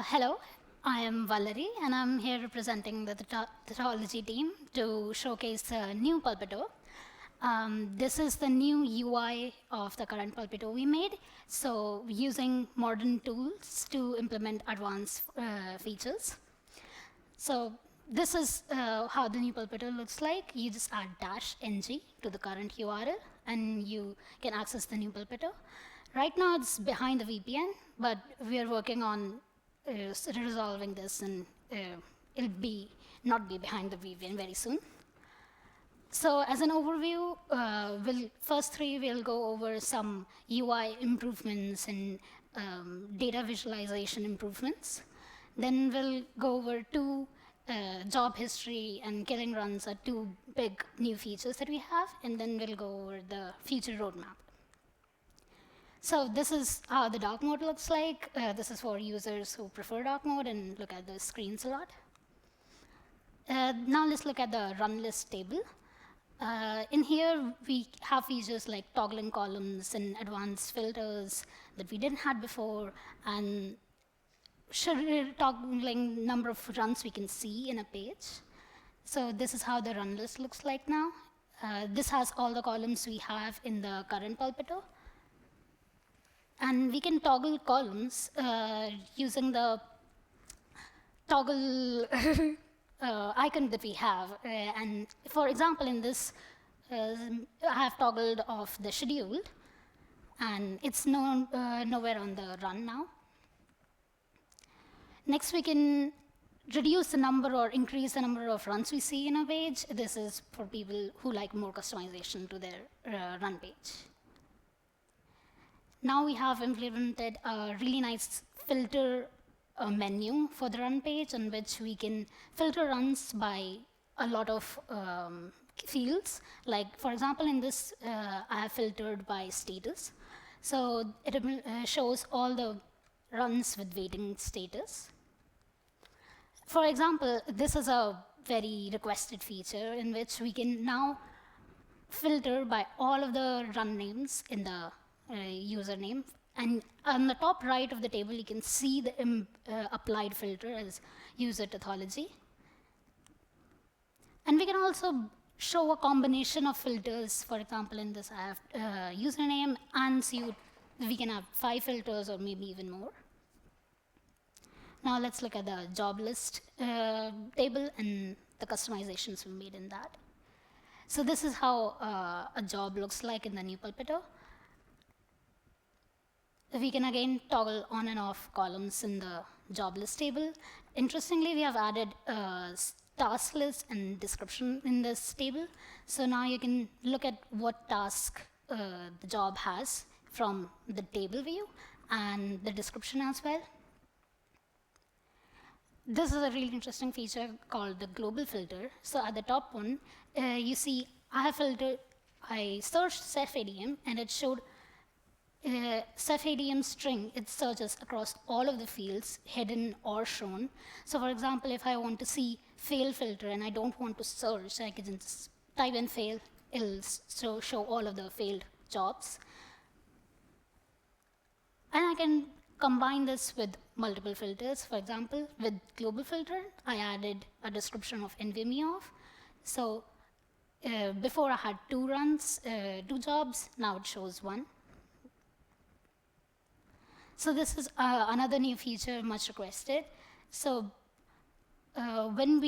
Hello, I am Valerie, and I'm here representing the Thetology team to showcase a new Pulpito. This is the new UI of the current Pulpito we made, so using modern tools to implement advanced features. So this is how the new Pulpito looks like. You just add -ng to the current URL, and you can access the new Pulpito. Right now, it's behind the VPN, but we are working on resolving this, and it'll not be behind the VPN very soon. So as an overview, we'll go over some UI improvements and data visualization improvements. Then we'll go over two job history and killing runs are two big new features that we have, and then we'll go over the future roadmap. So this is how the dark mode looks like. This is for users who prefer dark mode and look at the screens a lot. Now let's look at the run list table. In here, we have features like toggling columns and advanced filters that we didn't have before, and toggling number of runs we can see in a page. So this is how the run list looks like now. This has all the columns we have in the current Pulpito. And we can toggle columns using the toggle icon that we have. And for example, in this, I have toggled off the scheduled, and it's nowhere on the run now. Next, we can reduce the number or increase the number of runs we see in a page. This is for people who like more customization to their run page. Now we have implemented a really nice filter menu for the run page on which we can filter runs by a lot of fields. Like, for example, in this, I have filtered by status. So it shows all the runs with waiting status. For example, this is a very requested feature in which we can now filter by all of the run names in the username. And on the top right of the table, you can see the applied filter as user Thetology. And we can also show a combination of filters. For example, in this, I have username and suit. We can have 5 filters or maybe even more. Now let's look at the job list table and the customizations we made in that. So this is how a job looks like in the new Pulpito. We can again toggle on and off columns in the job list table. Interestingly, we have added task list and description in this table. So now you can look at what task the job has from the table view and the description as well. This is a really interesting feature called the global filter. So at the top one, you see I searched CephADM, and it showed CephADM string. It searches across all of the fields, hidden or shown. So for example, if I want to see fail filter and I don't want to search, I can just type in fail. It'll show all of the failed jobs. And I can combine this with multiple filters. For example, with global filter, I added a description of NVMe off. So before I had 2 runs, 2 jobs, now it shows 1. So this is another new feature much requested. So when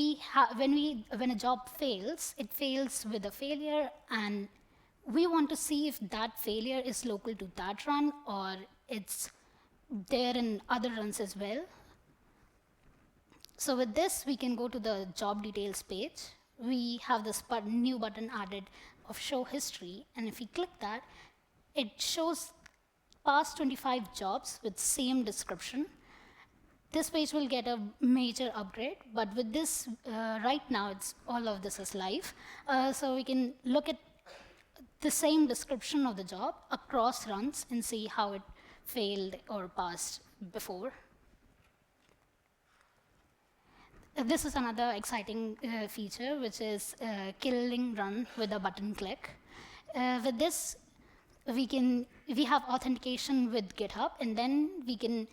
a job fails, it fails with a failure, and we want to see if that failure is local to that run or it's there in other runs as well. So with this, we can go to the job details page. We have this new button added of show history, and if we click that, it shows past 25 jobs with same description. This page will get a major upgrade, but with this, right now, all of this is live. So we can look at the same description of the job across runs and see how it failed or passed before. This is another exciting feature, which is killing run with a button click. With this, we have authentication with GitHub, and then we can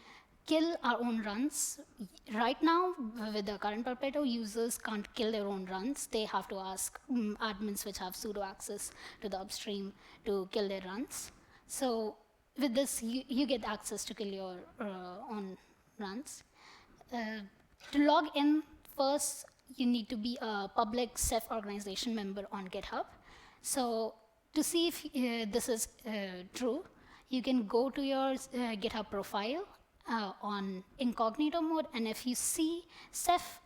kill our own runs. Right now, with the current Pulpito, users can't kill their own runs. They have to ask admins which have sudo access to the upstream to kill their runs. So with this, you get access to kill your own runs. To log in, first, you need to be a public Ceph organization member on GitHub. So to see if this is true, you can go to your GitHub profile on incognito mode, and if you see Ceph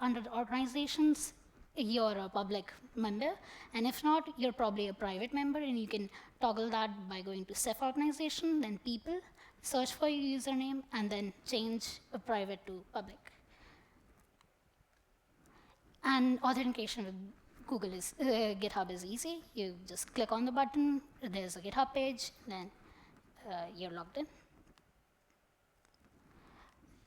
under the organizations, you're a public member, and if not, you're probably a private member, and you can toggle that by going to Ceph organization, then people, search for your username, and then change a private to public. And authentication with Google is GitHub is easy. You just click on the button, there's a GitHub page, then you're logged in.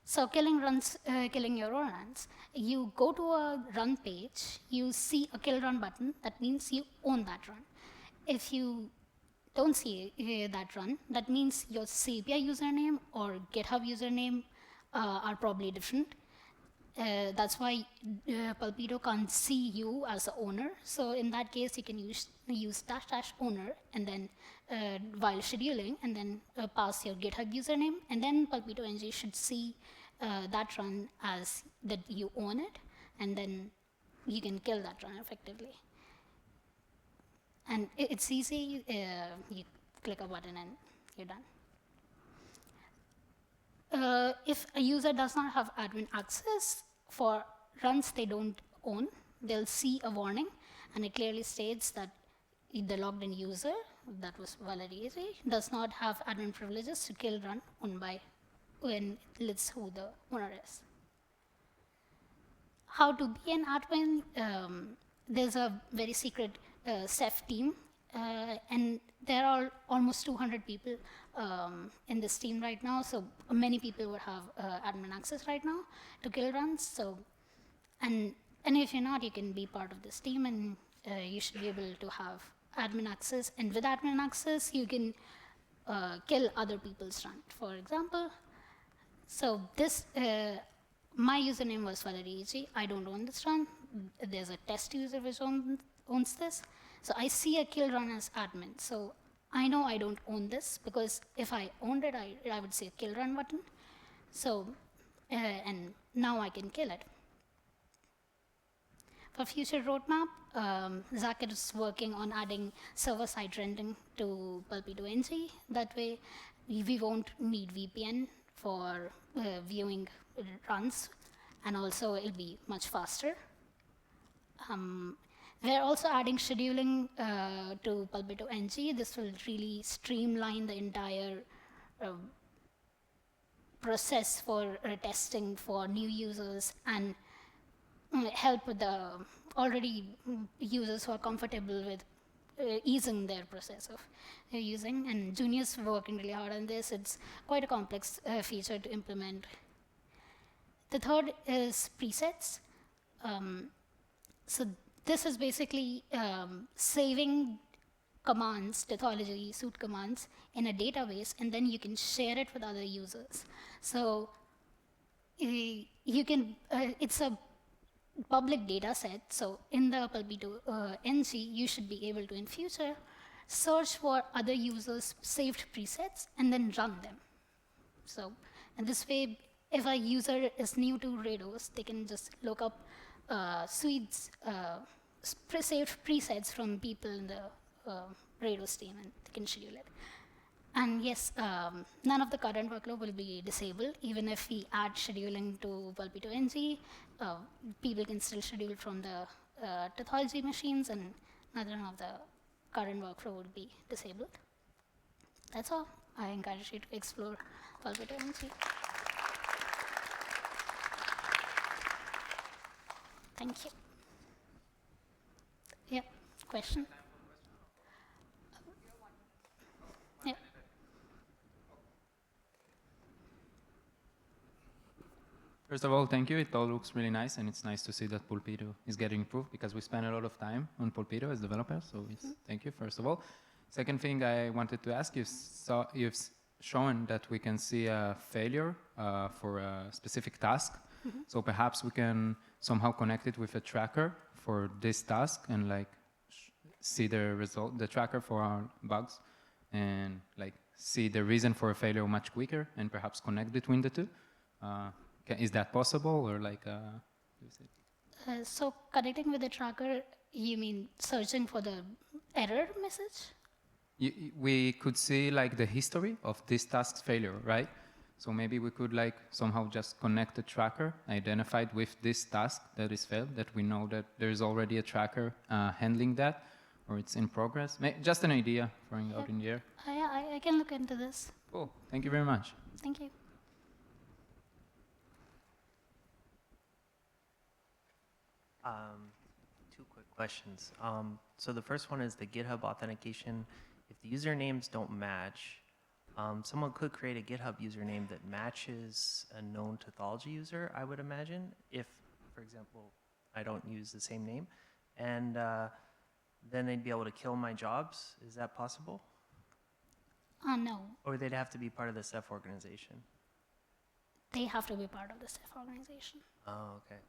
So killing runs, killing your own runs. You go to a run page, you see a kill run button, that means you own that run. If you don't see that run, that means your CPI username or GitHub username are probably different. That's why Pulpito can't see you as the owner. So in that case, you can use --owner and then while scheduling, and then pass your GitHub username, and then Pulpito NG should see that run as that you own it, and then you can kill that run effectively. And it's easy. You click a button and you're done. If a user does not have admin access for runs they don't own, they'll see a warning, and it clearly states that the logged in user, that was Valerie, does not have admin privileges to kill run owned by when it lists who the owner is. How to be an admin? There's a very secret Ceph team, and there are almost 200 people in this team right now, so many people would have admin access right now to kill runs. So, and if you're not, you can be part of this team, and you should be able to have admin access. And with admin access, you can kill other people's run, for example. So this, my username was Valerie EG. I don't own this run. There's a test user which owns this. So I see a kill run as admin. So I know I don't own this, because if I owned it, I would say kill run button. So, and now I can kill it. For future roadmap, Zach is working on adding server-side rendering to Pulpito NG. That way, we won't need VPN for viewing runs, and also it'll be much faster. We're also adding scheduling to Pulpito NG. This will really streamline the entire process for testing for new users, and help with the already users who are comfortable with easing their process of using. And juniors working really hard on this. It's quite a complex feature to implement. The third is presets. So this is basically saving commands, Tethology suite commands, in a database, and then you can share it with other users. So you can, it's a public data set. So in the Pulpito NG, you should be able to, in future, search for other users' saved presets and then run them. So, and this way, if a user is new to Rados, they can just look up suites, saved presets from people in the Rados team, and they can schedule it. And yes, none of the current workload will be disabled. Even if we add scheduling to Pulpito NG, people can still schedule from the Tethology machines, and none of the current workflow would be disabled. That's all. I encourage you to explore Pulpito NG. Thank you. Yeah, question? Yeah. First of all, thank you. It all looks really nice, and it's nice to see that Pulpito is getting improved, because we spend a lot of time on Pulpito as developers. So thank you, first of all. Second thing I wanted to ask you, shown that we can see a failure for a specific task. So perhaps we can somehow connect it with a tracker for this task and like see the result, the tracker for our bugs, and like see the reason for a failure much quicker and perhaps connect between the two. Is that possible, or like? So connecting with the tracker, you mean searching for the error message? We could see like the history of this task's failure, right? So maybe we could like somehow just connect the tracker identified with this task that is failed, that we know that there is already a tracker handling that, or it's in progress. Just an idea throwing out in the air. Yeah, I can look into this. Cool, thank you very much. Thank you. Two quick questions. So the first one is the GitHub authentication. If the usernames don't match, someone could create a GitHub username that matches a known Tathology user, I would imagine, if, for example, I don't use the same name. And then they'd be able to kill my jobs. Is that possible? No, Or they'd have to be part of the Ceph organization? they have to be part of the Ceph organization. Oh, okay.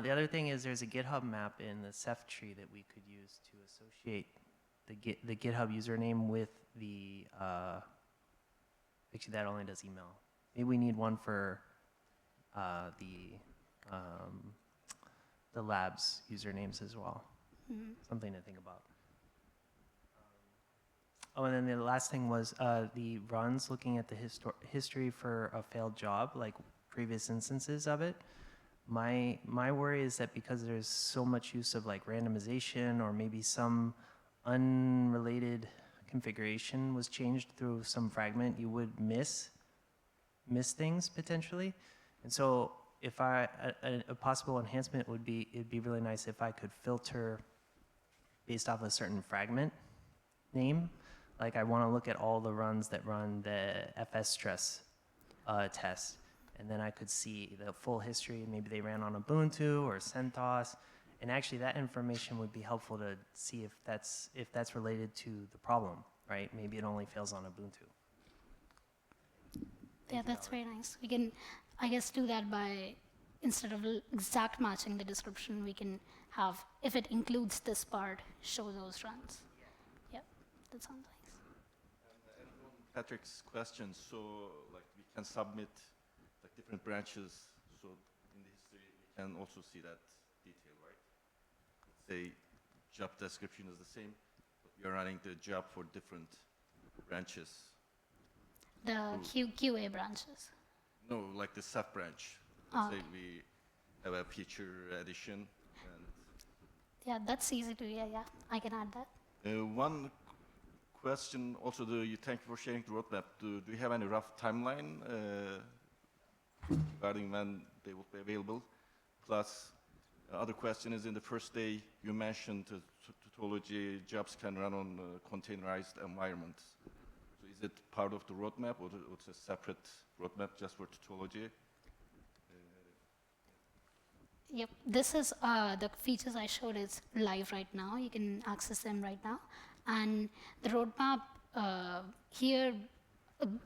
The other thing is there's a GitHub map in the Ceph tree that we could use to associate the GitHub username with the, actually that only does email. Maybe we need one for the labs usernames as well. Something to think about. Oh, and then the last thing was the runs, looking at the history for a failed job, like previous instances of it. My worry is that because there's so much use of like randomization or maybe some unrelated configuration was changed through some fragment, you would miss things potentially. And so if a possible enhancement would be, it'd be really nice if I could filter based off a certain fragment name. Like I want to look at all the runs that run the FS stress test. And then I could see the full history. Maybe they ran on Ubuntu or CentOS. And actually that information would be helpful to see if that's related to the problem, right? Maybe it only fails on Ubuntu. Yeah, that's very nice. We can, I guess, do that by, instead of exact matching the description, we can have, if it includes this part, show those runs. Yep, that sounds nice. And on Patrick's question, so like we can submit like different branches, so in the history we can also see that detail, right? Let's say job description is the same, but we are running the job for different branches. The QA branches. No, like the sub branch. Oh, Let's say we have a feature addition. And Yeah, that's easy to, yeah, I can add that. one question also, thank you for sharing the roadmap. Do you have any rough timeline regarding when they will be available? Plus, other question is, in the first day you mentioned Tathology jobs can run on containerized environments. So is it part of the roadmap, or it's a separate roadmap just for Tathology? Yep, this is the features I showed is live right now. You can access them right now. And the roadmap here,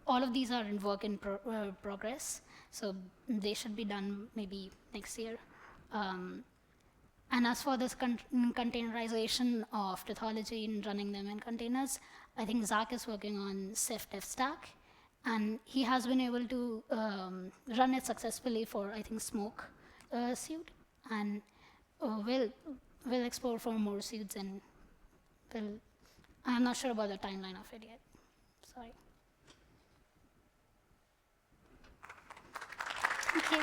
all of these are in work in progress. So they should be done maybe next year. And as for this containerization of Tathology and running them in containers, I think Zach is working on Ceph DevStack. And he has been able to run it successfully for, I think, Smoke suite. And we'll explore for more suits, and I'm not sure about the timeline of it yet. Sorry. Okay.